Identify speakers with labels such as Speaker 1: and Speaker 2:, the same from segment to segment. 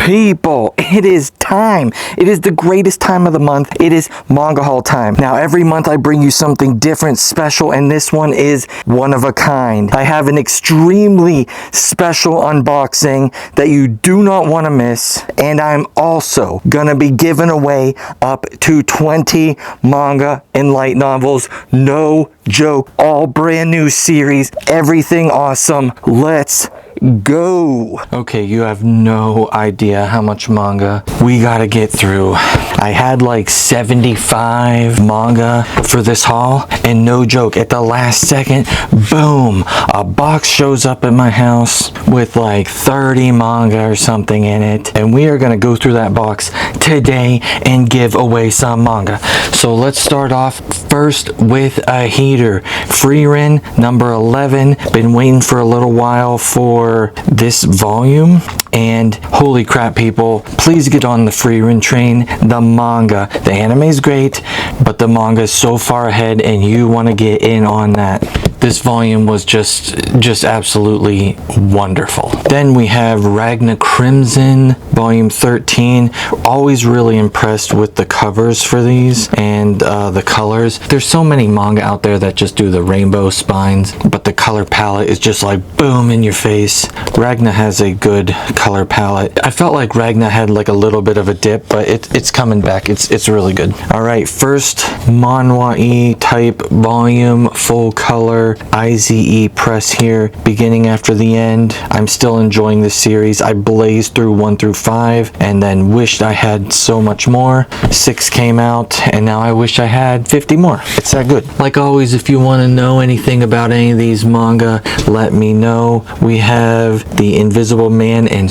Speaker 1: People, it is time. It is the greatest time of the month. It is manga haul time. Now, every month I bring you something different, special, and this one is one of a kind. I have an extremely special unboxing that you do not want to miss, and I'm also gonna be giving away up to 20 manga and light novels. No joke. All brand new series. Everything awesome. Let's go. Okay, you have no idea how much manga we gotta get through. I had like 75 manga for this haul, and no joke, at the last second, boom, a box shows up at my house with like 30 manga or something in it, and we are gonna go through that box today and give away some manga. So let's start off first with a heater. Freerin number 11. Been waiting for a little while for this volume, and holy crap, people, please get on the Freerin train. The manga, the anime is great, but the manga is so far ahead and you want to get in on that. This volume was just absolutely wonderful. Then we have Ragna Crimson volume 13. Always really impressed with the covers for these and the colors. There's so many manga out there that just do the rainbow spines, but the color palette is just like boom in your face. Ragna has a good color palette. I felt like Ragna had like a little bit of a dip, but it's coming back. It's really good. All right, first Manhwa type volume, full color, IZE press here, beginning after the end. I'm still enjoying this series. I blazed through 1 through 5 and then wished I had so much more. 6 came out and now I wish I had 50 more. It's that good. Like always, if you want to know anything about any of these manga, let me know. We have the Invisible Man and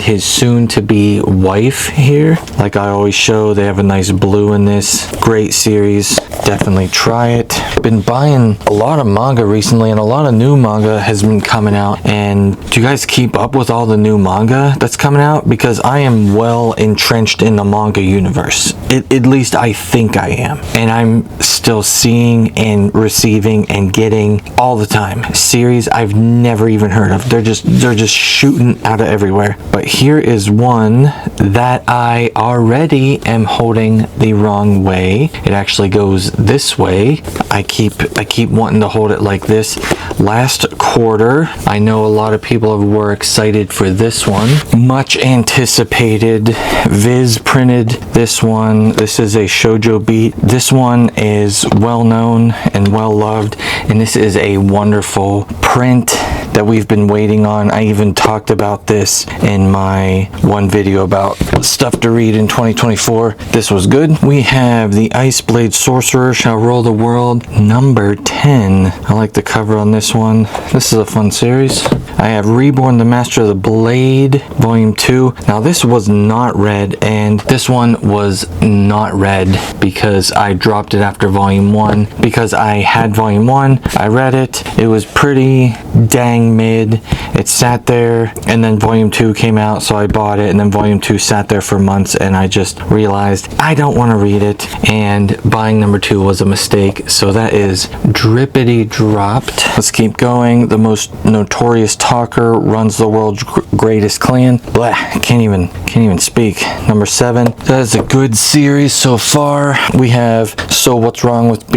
Speaker 1: his soon-to-be wife here. Like I always show, they have a nice blue in this. Great series. Definitely try it. Been buying a lot of manga recently, and a lot of new manga has been coming out. And do you guys keep up with all the new manga that's coming out? Because I am well entrenched in the manga universe. At least I think I am. And I'm still seeing and receiving and getting all the time series I've never even heard of. They're just shooting out of everywhere. But here is one that I already am holding the wrong way. It actually goes this way. I keep wanting to hold it like this. Last quarter, I know a lot of people were excited for this one. Much anticipated. Viz printed this one. This is a shoujo beat. This one is well known and well loved, and this is a wonderful print that we've been waiting on. I even talked about this in my one video about stuff to read in 2024. This was good. We have the Ice Blade Sorcerer Shall Rule the World number 10. I like the cover on this one. This is a fun series. I have Reborn the Master of the Blade volume 2. Now this was not read, and this one was not read because I dropped it after volume 1. Because I had volume 1, I read it. It was pretty dang mid. It sat there, and then volume 2 came out, so I bought it, and then volume 2 sat there for months, and I just realized I don't want to read it, and buying number 2 was a mistake. So that is drippity dropped. Let's keep going. The most notorious talker runs the world's greatest clan. Blah, can't even speak. Number 7. That is a good series so far. We have So What's Wrong with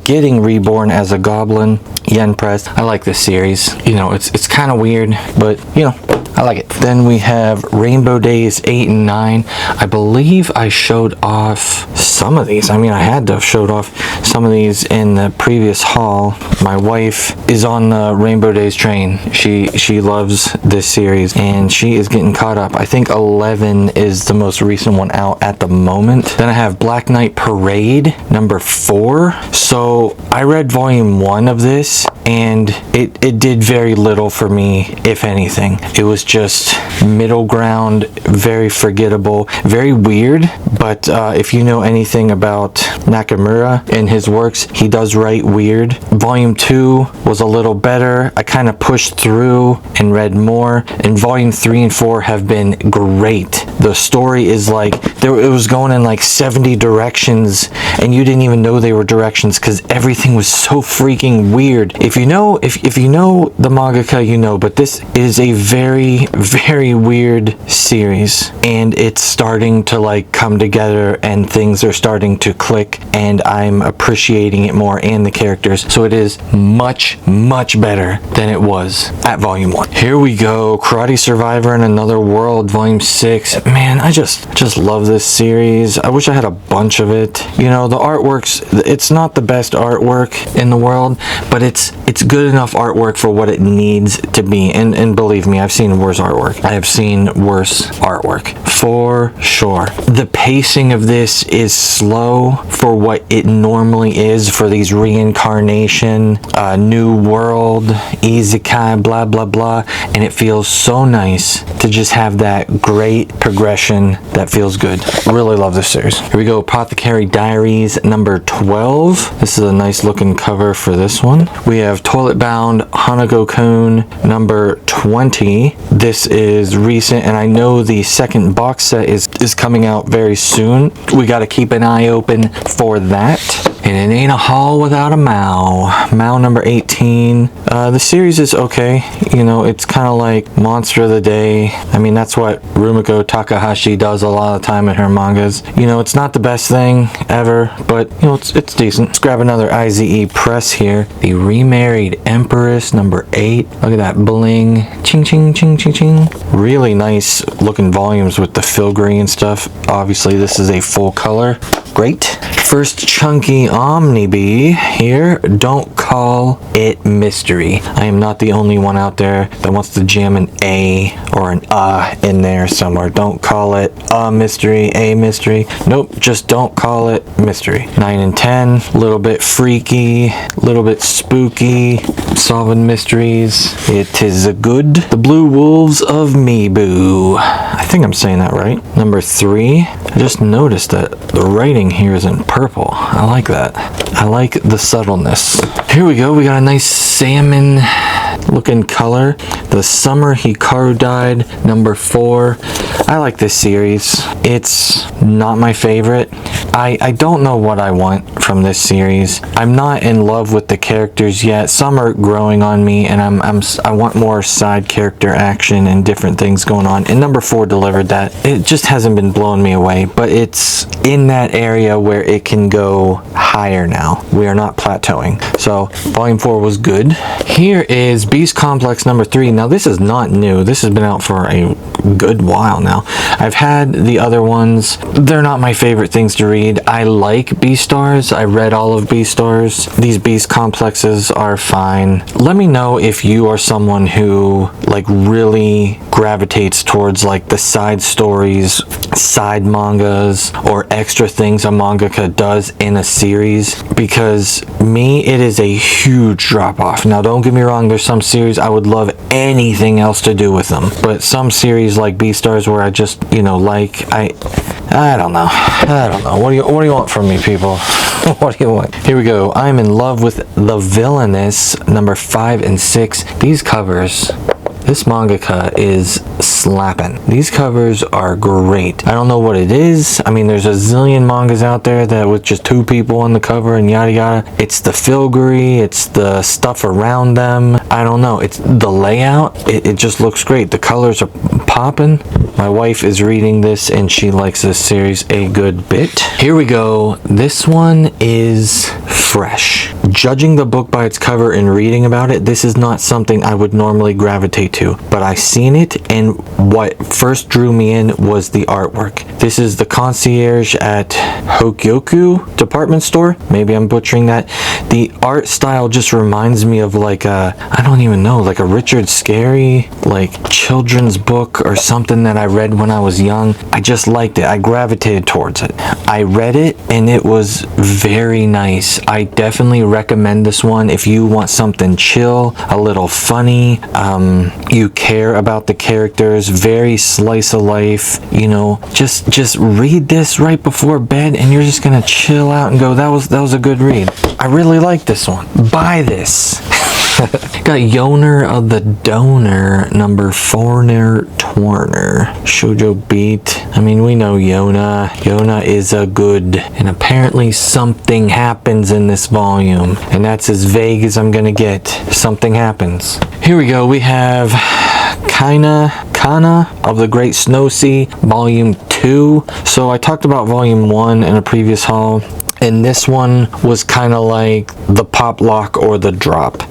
Speaker 1: Getting Reborn as a Goblin. Yen Press. I like this series. You know, it's kind of weird, but you know, I like it. Then we have Rainbow Days 8 and 9. I believe I showed off some of these. I mean, I had to have showed off some of these in the previous haul. My wife is on the Rainbow Days train. She loves this series, and she is getting caught up. I think 11 is the most recent one out at the moment. Then I have Black Knight Parade number 4. So I read volume 1 of this, and it did very little for me, if anything. It was just middle ground, very forgettable, very weird. But if you know anything about Nakamura and his works, he does write weird. Volume 2 was a little better. I kind of pushed through and read more, and volume 3 and 4 have been great. The story is like, it was going in like 70 directions, and you didn't even know they were directions because everything was so freaking weird. If you know the mangaka, you know, but this is a very, very weird series, and it's starting to like come together, and things are starting to click, and I'm appreciating it more and the characters. So it is much, much better than it was at volume 1. Here we go, Karate Survivor in Another World, volume 6. Man, I just love this series. I wish I had a bunch of it. You know, the artwork's, it's not the best artwork in the world, but it's good enough artwork for what it needs to be. And believe me, I've seen worse artwork. I have seen worse artwork for sure. The pacing of this is slow for what it normally is for these reincarnation, new world, isekai, blah blah blah, and it feels so nice to just have that great progression that feels good. Really love this series. Here we go, Apothecary Diaries number 12. This is a nice looking cover for this one. We have Toilet Bound Hanago-kun number 20. This is recent, and I know the second box set is coming out very soon. We got to keep an eye open for that. And it ain't a haul without a Mao. Mao number 18. The series is okay. You know, it's kind of like Monster of the Day. I mean, that's what Rumiko Takahashi does a lot of the time in her mangas. You know, it's not the best thing ever, but, you know, it's decent. Let's grab another IZE press here. The Remarried Empress number 8. Look at that bling. Ching, ching, ching, ching, ching. Really nice looking volumes with the filigree and stuff. Obviously, this is a full color. Great. First chunky Omnibee here. Don't call it mystery. I am not the only one out there that wants to jam an A or an in there somewhere. Don't call it a mystery, a mystery. Nope, just don't call it mystery. 9 and 10, a little bit freaky, a little bit spooky, solving mysteries. It is a good. The Blue Wolves of Mibu. I think I'm saying that right. Number 3. I just noticed that the writing here is in purple. I like that. I like the subtleness. Here we go. We got a nice salmon looking color. The Summer Hikaru Died number 4. I like this series. It's not my favorite. I don't know what I want from this series. I'm not in love with the characters yet. Some are growing on me, and I want more side character action and different things going on. And number 4 delivered that. It just hasn't been blowing me away, but it's in that area where it can go higher now. We are not plateauing. So volume 4 was good. Here is Beast Complex number 3. Now this is not new. This has been out for a good while now. I've had the other ones. They're not my favorite things to read. I like Beastars. I read all of Beastars. These Beast Complexes are fine. Let me know if you are someone who like really gravitates towards like the side stories, side mangas, or extra things a mangaka does in a series, because me, it is a huge drop off. Now don't get me wrong, there's some series I would love anything else to do with them, but some series like Beastars where I just, you know, like I don't know. What do you want from me, people? What do you want? Here we go. I'm in love with The Villainess number 5 and 6. These covers, this mangaka is slapping. These covers are great. I don't know what it is. I mean, there's a zillion mangas out there that with just 2 people on the cover and yada yada. It's the filigree, it's the stuff around them. I don't know. It's the layout. It just looks great. The colors are popping. My wife is reading this and she likes this series a good bit. Here we go. This one is fresh. Judging the book by its cover and reading about it, this is not something I would normally gravitate to, but I seen it, and what first drew me in was the artwork. This is the concierge at Hokyoku department store. Maybe I'm butchering that. The art style just reminds me of like a, I don't even know, like a Richard Scarry, like children's book or something that I read when I was young. I just liked it. I gravitated towards it. I read it and it was very nice. I definitely recommend this one if you want something chill, a little funny, you care about the characters, very slice of life, you know, just read this right before bed and you're just gonna chill out and go, that was a good read. I really like this one. Buy this. Got Yoner of the Donor number 4 Torner. Shoujo Beat. I mean, we know Yona. Yona is a good, and apparently something happens in this volume, and that's as vague as I'm gonna get. Something happens. Here we go. We have Kana of the Great Snow Sea, Volume 2. So I talked about Volume 1 in a previous haul, and this one was kind of like the pop lock or the drop.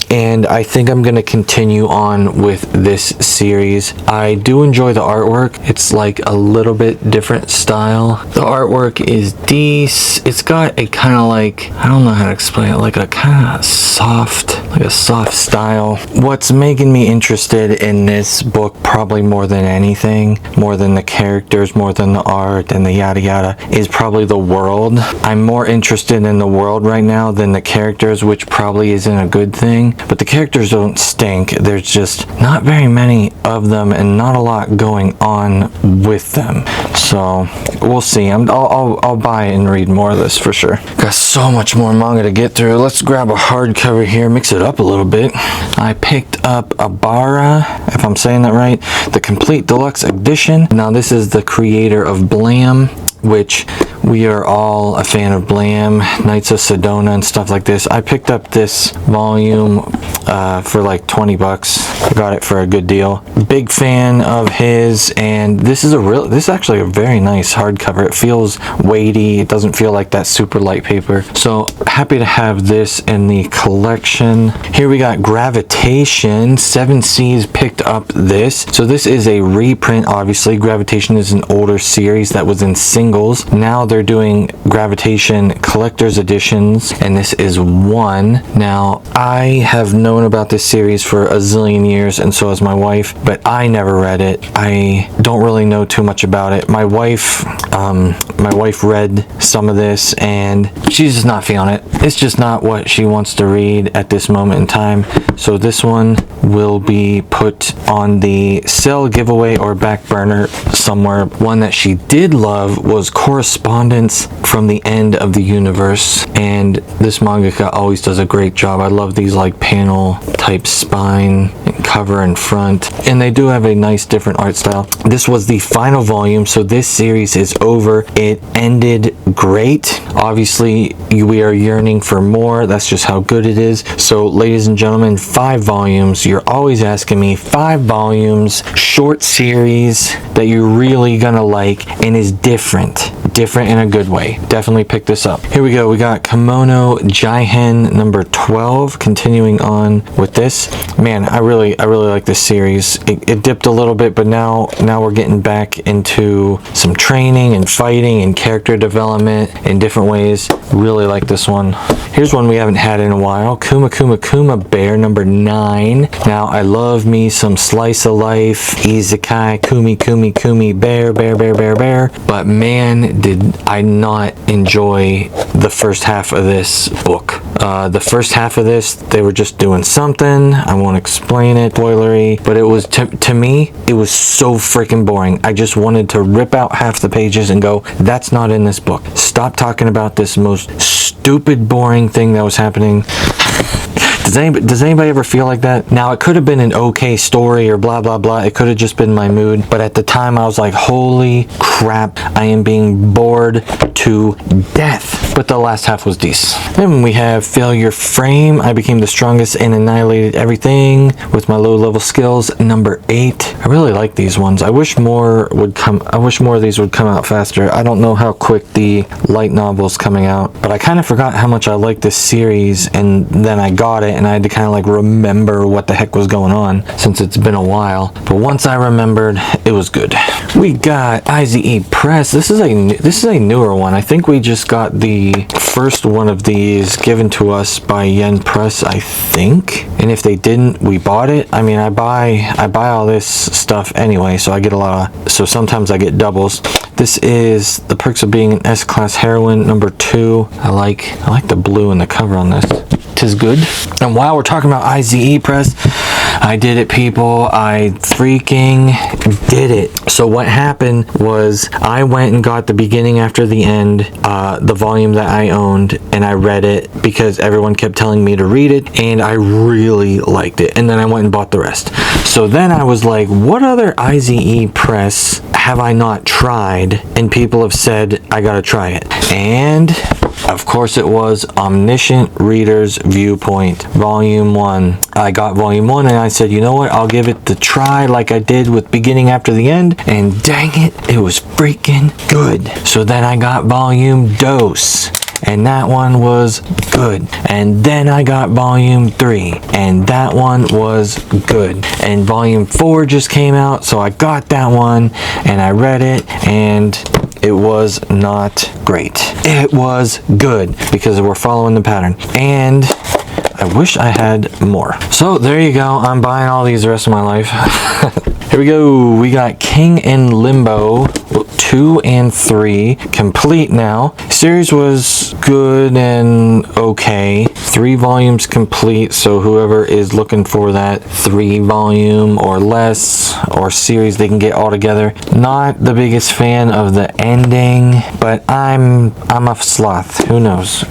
Speaker 1: And I think I'm going to continue on with this series. I do enjoy the artwork. It's like a little bit different style. The artwork is decent. It's got a kind of like, I don't know how to explain it, like a kind of soft, like a soft style. What's making me interested in this book, probably more than anything, more than the characters, more than the art and the yada yada, is probably the world. I'm more interested in the world right now than the characters, which probably isn't a good thing. But the characters don't stink. There's just not very many of them and not a lot going on with them. So we'll see. I'll buy and read more of this for sure. Got so much more manga to get through. Let's grab a hardcover here, mix it up a little bit. I picked up Abara, if I'm saying that right, the complete deluxe edition. Now this is the creator of Blam, which we are all a fan of Blam, Knights of Sedona and stuff like this. I picked up this volume for like 20 bucks. I got it for a good deal. Big fan of his, and this is actually a very nice hardcover. It feels weighty. It doesn't feel like that super light paper. So happy to have this in the collection. Here we got Gravitation. 7 Seas picked up this. So this is a reprint, obviously. Gravitation is an older series that was in singles. Now they're doing Gravitation collector's editions, and this is one. Now, I have known about this series for a zillion years, and so has my wife, but I never read it. I don't really know too much about it. My wife read some of this, and she's just not feeling it. It's just not what she wants to read at this moment in time. So this one will be put on the sale, giveaway, or back burner somewhere. One that she did love was Correspondence from the End of the Universe, and this mangaka always does a great job. I love these like panel type spine and cover and front, and they do have a nice different art style. This was the final volume, so this series is over. It ended great. Obviously we are yearning for more. That's just how good it is. So ladies and gentlemen, 5 volumes. You're always asking me 5 volumes, short series that you're really gonna like and is different in a good way. Definitely pick this up. Here we go. We got Kimono Jihen number 12. Continuing on with this. Man, I really like this series. It dipped a little bit, but now we're getting back into some training and fighting and character development in different ways. Really like this one. Here's one we haven't had in a while. Kuma Kuma Kuma Bear number 9. Now I love me some slice of life, isekai, kumi bear. But man, did I not enjoy the first half of this book. The first half of this, they were just doing something. I won't explain it, spoilery, but it was, to me, it was so freaking boring. I just wanted to rip out half the pages and go, that's not in this book. Stop talking about this most stupid, boring thing that was happening. Does anybody ever feel like that? Now, it could have been an okay story or blah, blah, blah. It could have just been my mood. But at the time, I was like, holy crap, I am being bored to death. But the last half was decent. Then we have Failure Frame. I became the strongest and annihilated everything with my low-level skills. Number 8. I really like these ones. I wish more would come. I wish more of these would come out faster. I don't know how quick the light novel's coming out, but I kind of forgot how much I liked this series, and then I got it, and I had to kind of like remember what the heck was going on since it's been a while. But once I remembered, it was good. We got IZE Press. This is a newer one. I think we just got the first one of these given to us by Yen Press, I think. And if they didn't, we bought it. I mean, I buy all this stuff anyway, so I get a lot of, so sometimes I get doubles. This is The Perks of Being an S-Class Heroine number 2. I like the blue in the cover on this. 'Tis good. And while we're talking about IZE Press, I did it, people. I freaking did it. So what happened was I went and got the beginning after the end, the volume that I owned, and I read it because everyone kept telling me to read it, and I really liked it. And then I went and bought the rest. So then I was like, what other IZE press have I not tried? And people have said, I gotta try it. And of course it was Omniscient Reader's Viewpoint, Volume 1. I got Volume 1 and I said, you know what, I'll give it the try like I did with Beginning After the End. And dang it was freaking good. So then I got Volume Dose. And that one was good. And then I got Volume 3, and that one was good. And Volume 4 just came out, so I got that one, and I read it, and it was not great. It was good, because we're following the pattern. And I wish I had more. So there you go. I'm buying all these the rest of my life. Here we go. We got King in Limbo 2 and 3 complete now. Series was good and okay. 3 volumes complete, so whoever is looking for that 3 volume or less or series they can get all together. Not the biggest fan of the ending, but I'm a sloth. Who knows?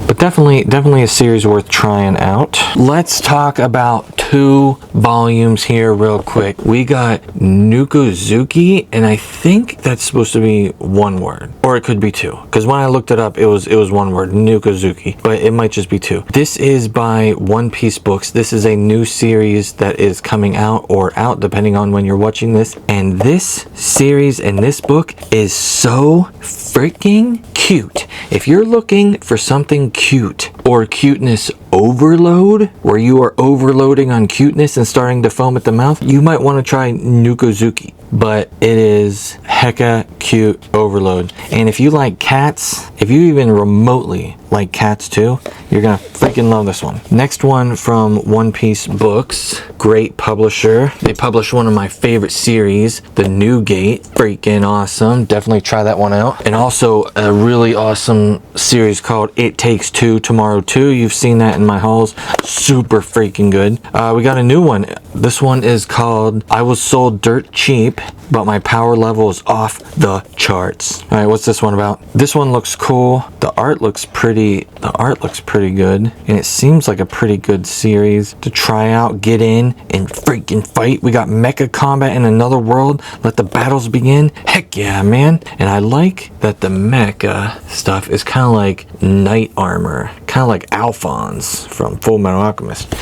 Speaker 1: But definitely a series worth trying out. Let's talk about 2 volumes here real quick. We got Nukuzuki, and I think that's supposed to be 1 word, or it could be 2, because when I looked it up it was 1 word, Nukuzuki, but it might just be 2. This is by One Piece Books. This is a new series that is coming out, or out depending on when you're watching this, and this series and this book is so freaking cute. If you're looking for something cute or cuteness overload, where you are overloading on cuteness and starting to foam at the mouth, you might want to try Nukuzuki. But it is hecka cute overload. And if you like cats, if you even remotely like cats too, you're gonna freaking love this one. Next one from One Piece Books, great publisher. They published one of my favorite series, The New Gate. Freaking awesome. Definitely try that one out. And also a really awesome series called It Takes Two, Tomorrow 2. You've seen that in my hauls. Super freaking good. We got a new one. This one is called I Was Sold Dirt Cheap, but my power level is off the charts. All right, what's this one about? This one looks cool. The art looks pretty good, and it seems like a pretty good series to try out, get in and freaking fight. We got mecha combat in another world. Let the battles begin. Heck yeah, man. And I like that the mecha stuff is kind of like knight armor, kind of like Alphonse from Full Metal Alchemist.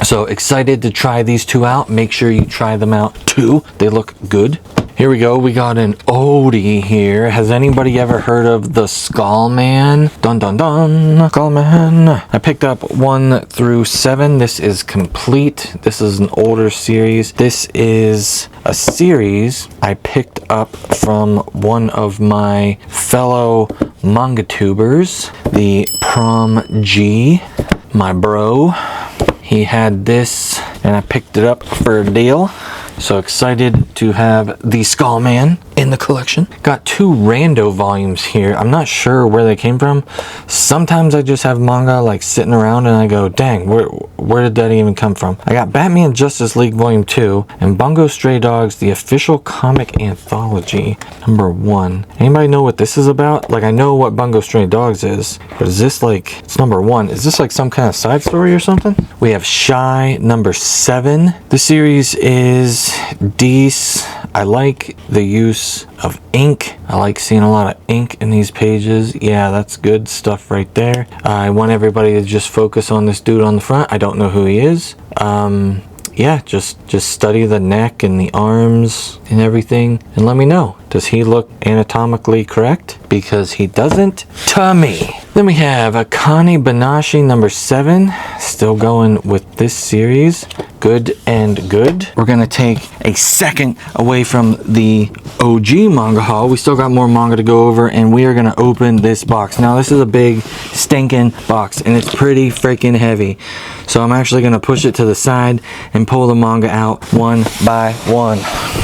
Speaker 1: So excited to try these 2 out. Make sure you try them out too. They look good. Here we go. We got an oldie here. Has anybody ever heard of the Skullman? Dun dun dun. Skullman. I picked up 1 through 7. This is complete. This is an older series. This is a series I picked up from one of my fellow manga tubers, the Prom G, my bro. He had this and I picked it up for a deal. So excited to have the Skullman in the collection. Got 2 rando volumes here. I'm not sure where they came from. Sometimes I just have manga like sitting around and I go, dang, where did that even come from? I got Batman Justice League Volume 2 and Bungo Stray Dogs, the official comic anthology, number 1. Anybody know what this is about? Like, I know what Bungo Stray Dogs is, but is this like, it's number 1. Is this like some kind of side story or something? We have Shy number 7. The series is decent. I like the use of ink. I like seeing a lot of ink in these pages. Yeah, that's good stuff right there. I want everybody to just focus on this dude on the front. I don't know who he is. Yeah, just study the neck and the arms and everything and let me know. Does he look anatomically correct? Because he doesn't to me. Then we have Akane Banashi number 7. Still going with this series. Good and good. We're gonna take a second away from the OG manga haul. We still got more manga to go over, and we are gonna open this box. Now this is a big stinking box and it's pretty freaking heavy. So I'm actually gonna push it to the side and pull the manga out one by one.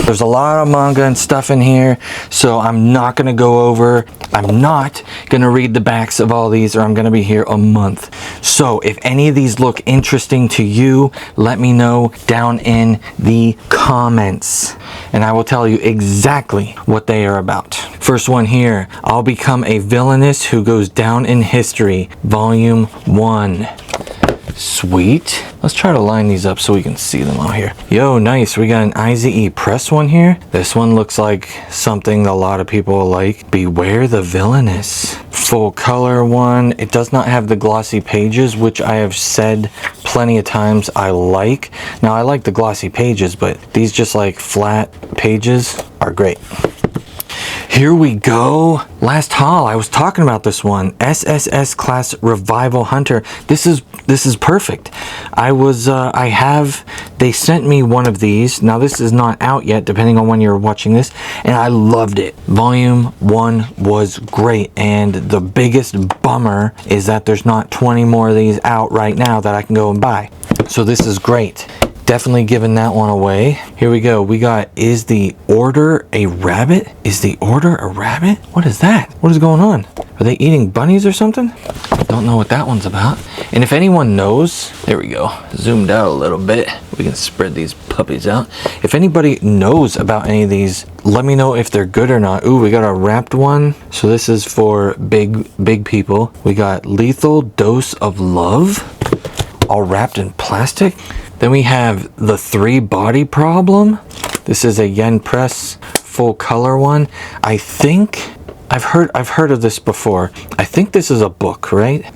Speaker 1: There's a lot of manga and stuff in here, so I'm not gonna go over. I'm not gonna read the backs of all these or I'm gonna be here a month. So if any of these look interesting to you, let me know down in the comments and I will tell you exactly what they are about. First one here, I'll Become a Villainess Who Goes Down in History, Volume 1. Sweet. Let's try to line these up so we can see them out here. Yo, nice. We got an IZE press one here. This one looks like something a lot of people will like. Beware the Villainous. Full color one. It does not have the glossy pages, which I have said plenty of times I like. Now, I like the glossy pages, but these just like flat pages are great. Here we go. Last haul, I was talking about this one. SSS Class Revival Hunter. This is perfect. They sent me one of these. Now this is not out yet, depending on when you're watching this, and I loved it. Volume 1 was great, and the biggest bummer is that there's not 20 more of these out right now that I can go and buy. So this is great. Definitely giving that one away. Here we go. We got, is the Order a rabbit? Is the Order a rabbit? What is that? What is going on? Are they eating bunnies or something? Don't know what that one's about. And if anyone knows, there we go. Zoomed out a little bit. We can spread these puppies out. If anybody knows about any of these, let me know if they're good or not. Ooh, we got a wrapped one. So this is for big people. We got Lethal Dose of Love, all wrapped in plastic. Then we have the 3 Body Problem. This is a Yen Press full color one. I think I've heard of this before. I think this is a book, right?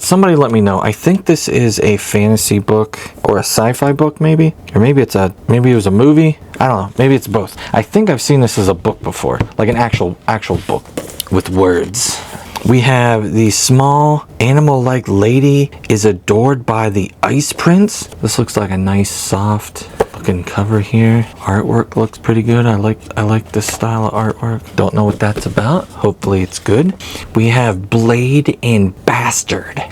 Speaker 1: Somebody let me know. I think this is a fantasy book or a sci-fi book, maybe, or maybe it was a movie. I don't know. Maybe it's both. I think I've seen this as a book before, like an actual book with words. We have the small animal-like lady is adored by the ice prince. This looks like a nice soft looking cover here. Artwork looks pretty good. I like this style of artwork. Don't know what that's about. Hopefully it's good. We have Blade and Bastard,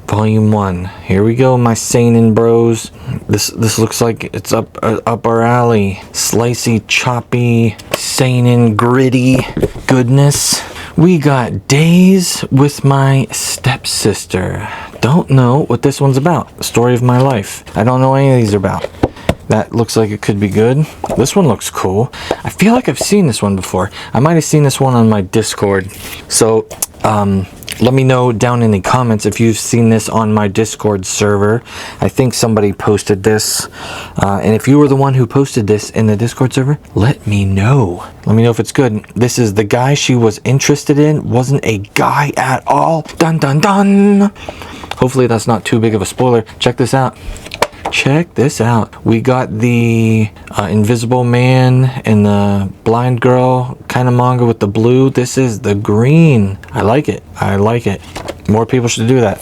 Speaker 1: Volume 1. Here we go, my seinen bros. This looks like it's up our alley. Slicey, choppy, seinen, gritty goodness. We got Days with My Stepsister. Don't know what this one's about. Story of my life. I don't know any of these are about. That looks like it could be good. This one looks cool. I feel like I've seen this one before. I might have seen this one on my Discord. So, let me know down in the comments if you've seen this on my Discord server. I think somebody posted this. And if you were the one who posted this in the Discord server, let me know. Let me know if it's good. This is the guy she was interested in. Wasn't a guy at all. Dun dun dun. Hopefully that's not too big of a spoiler. Check this out. Check this out. We got the Invisible Man and the Blind Girl kind of manga with the blue. This is the green. I like it. I like it. More people should do that.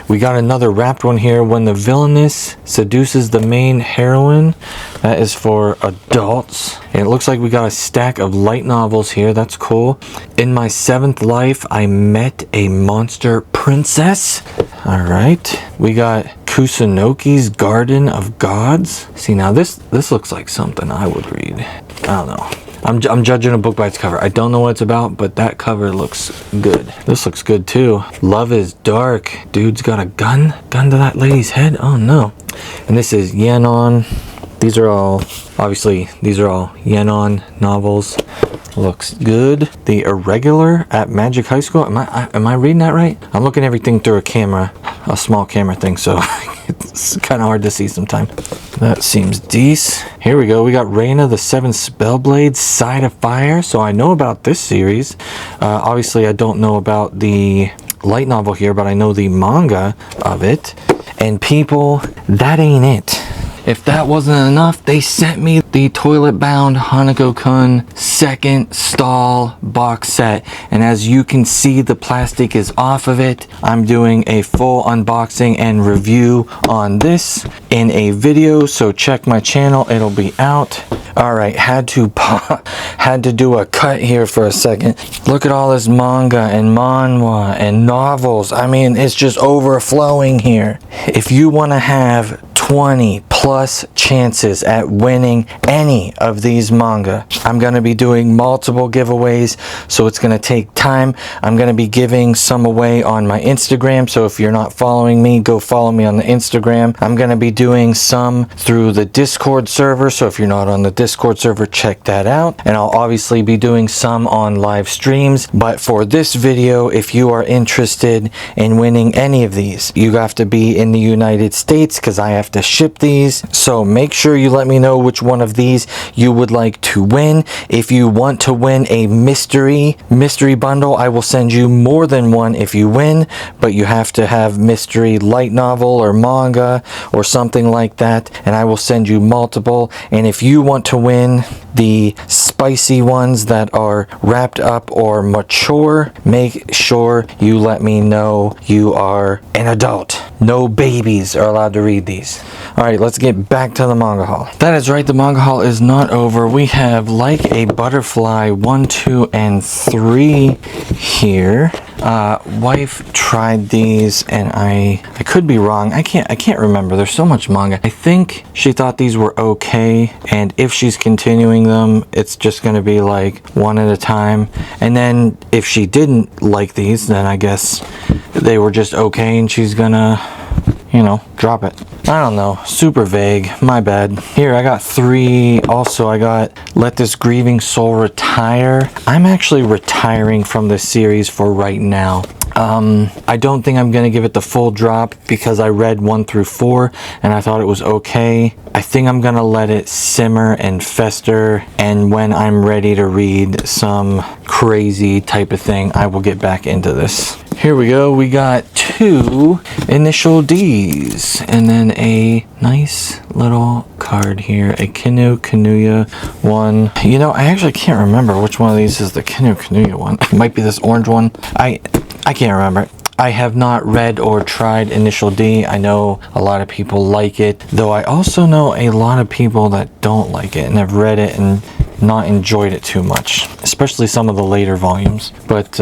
Speaker 1: We got another wrapped one here. When the Villainous Seduces the Main Heroine. That is for adults. And it looks like we got a stack of light novels here. That's cool. In My 7th Life, I Met a Monster Princess. Alright. We got Kusunoki's Garden of Gods. See, now this looks like something I would read. I don't know. I'm judging a book by its cover. I don't know what it's about, but that cover looks good. This looks good too. Love is Dark. Dude's got a gun to that lady's head. Oh no. And this is Yenon. These are all, obviously, these are all Yenon novels. Looks good. The Irregular at Magic High School. Am I reading that right? I'm looking everything through a small camera thing, so it's kind of hard to see sometimes. That seems decent. Here we go. We got Reina the 7 Spellblades, Scifier. So I know about this series. Obviously, I don't know about the light novel here, but I know the manga of it. And people, that ain't it. If that wasn't enough, they sent me the Toilet Bound Hanako-kun second stall box set. And as you can see, the plastic is off of it. I'm doing a full unboxing and review on this in a video, so check my channel. It'll be out. Alright, had to do a cut here for a second. Look at all this manga and manhwa and novels. I mean, it's just overflowing here. If you want to have 20 plus chances at winning any of these manga. I'm going to be doing multiple giveaways, so it's going to take time. I'm going to be giving some away on my Instagram, so if you're not following me, go follow me on the Instagram. I'm going to be doing some through the Discord server, so if you're not on the Discord server, check that out. And I'll obviously be doing some on live streams, but for this video, if you are interested in winning any of these, you have to be in the United States because I have to ship these. So make sure you let me know which one of these you would like to win. If you want to win a mystery bundle, I will send you more than one if you win, but you have to have mystery light novel or manga or something like that, and I will send you multiple. And if you want to win the spicy ones that are wrapped up or mature, make sure you let me know you are an adult. No babies are allowed to read these. Alright, let's get back to the manga haul. That is right, the manga haul is not over. We have Like a Butterfly 1, 2, and 3 here. Wife tried these and I could be wrong. I can't remember. There's so much manga. I think she thought these were okay, and if she's continuing them, it's just going to be like one at a time. And then if she didn't like these, then I guess they were just okay and she's gonna, you know, drop it. I don't know, super vague, my bad. Here, I got 3. Also, I got Let This Grieving Soul Retire. I'm actually retiring from this series for right now. I don't think I'm gonna give it the full drop because I read 1 through 4 and I thought it was okay. I think I'm gonna let it simmer and fester, and when I'm ready to read some crazy type of thing, I will get back into this. Here we go, we got 2 initial D's and then a nice little card here, a Kinuya one. You know, I actually can't remember which one of these is the Kinuya one. It might be this orange one. I can't remember. I have not read or tried Initial D. I know a lot of people like it, though I also know a lot of people that don't like it and have read it and not enjoyed it too much, especially some of the later volumes. But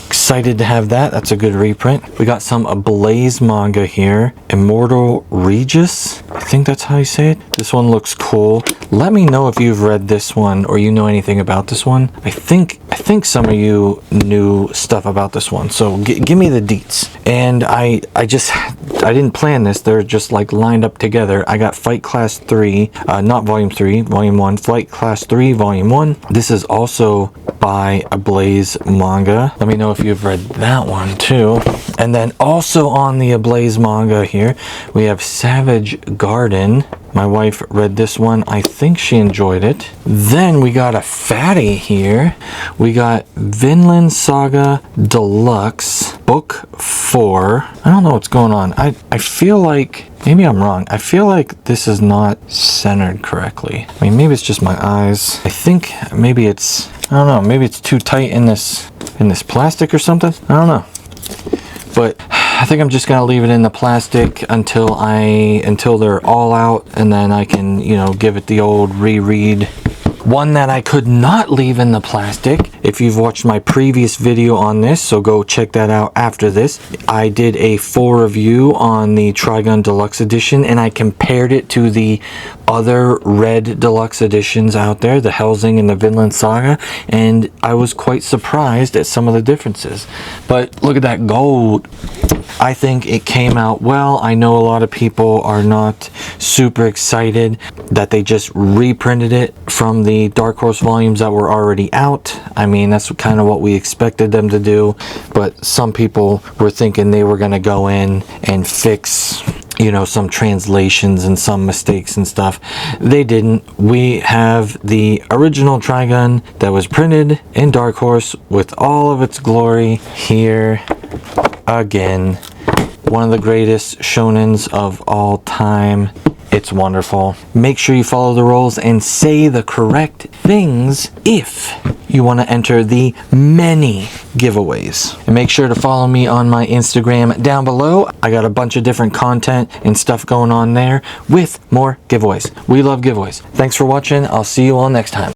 Speaker 1: excited to have that. That's a good reprint. We got some Ablaze manga here. Immortal Regis, I think that's how you say it. This one looks cool. Let me know if you've read this one or you know anything about this one. I think some of you knew stuff about this one, so give me the deets. And I didn't plan this. They're just like lined up together. I got Fight Class 3, not Volume 3, Volume 1, Fight Class 3, Volume 1. This is also by Ablaze manga. Let me know if you've read that one too. And then also on the Ablaze manga here, we have Savage Garden. My wife read this one. I think she enjoyed it. Then we got a fatty here. We got Vinland Saga Deluxe Book 4. I don't know what's going on. I feel like, maybe I'm wrong. I feel like this is not centered correctly. I mean, maybe it's just my eyes. I think maybe it's, I don't know, maybe it's too tight in this plastic or something. I don't know. But I think I'm just gonna leave it in the plastic until they're all out, and then I can, you know, give it the old reread. One that I could not leave in the plastic, if you've watched my previous video on this, so go check that out after this. I did a full review on the Trigun Deluxe Edition, and I compared it to the other red deluxe editions out there, the Helsing and the Vinland Saga, and I was quite surprised at some of the differences. But look at that gold. I think it came out well. I know a lot of people are not super excited that they just reprinted it from the Dark Horse volumes that were already out. I mean, that's kind of what we expected them to do, but some people were thinking they were going to go in and fix, you know, some translations and some mistakes and stuff. They didn't. We have the original Trigun that was printed in Dark Horse with all of its glory here again. One of the greatest shonens of all time. It's wonderful. Make sure you follow the rules and say the correct things if you want to enter the many giveaways. And make sure to follow me on my Instagram down below. I got a bunch of different content and stuff going on there with more giveaways. We love giveaways. Thanks for watching. I'll see you all next time.